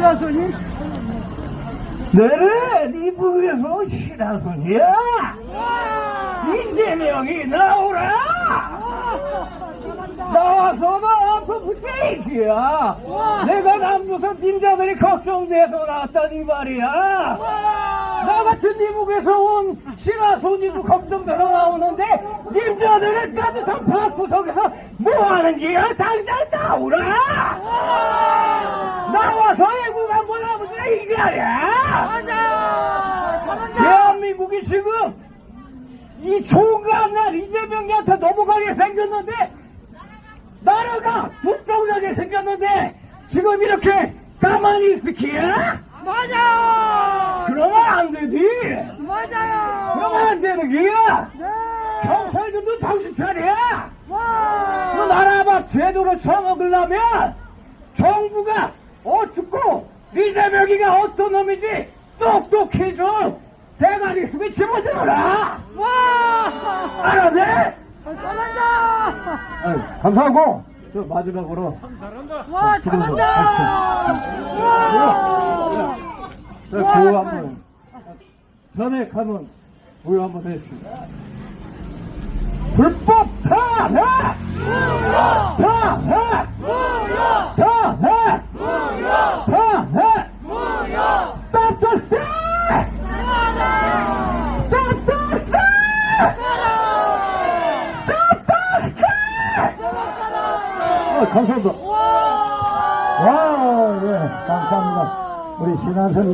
신하손이? 너는 네 부에서 신하손이야. 이재명이 나오라. 나와서 나 앞에 붙여있기야. 내가 남조선 팀장들이 걱정돼서 나왔다니 말이야. 나 같은 니북에서 온 신하손이도 걱정돼서 나오는데 님자들은 따뜻한 방구석에서 뭐하는지야. 당장 나오라. 나와서 애국 한번 해보자 이거야. 대한민국이 지금 이 총각 날 이재명이한테 넘어가게 생겼는데 나라가 불평나게 생겼는데 지금 이렇게 가만히 있을 기야? 맞아! 그러면 안 되지. 맞아요! 그러면 안 되는 기야. 네! 경찰들도 정신 차려야. 와! 그 나라밥 제대로 처먹으려면 정부가 어떻고 이재명이가 어떤 놈인지 똑똑히 좀 대가리 속에 집어들어라. 와! 알았네? 잘한다! 감사하고 저 마지막으로 와, 잘한다! 와! 구호 한번 전액하면 구호 한번 해주십시오. 불법 탄핵! 탄핵! 탄핵! 탄핵! Stop the steal! Stop the steal! Stop the steal! 감사합니다. 와, 예, 감사합니다. 우리 신한선이,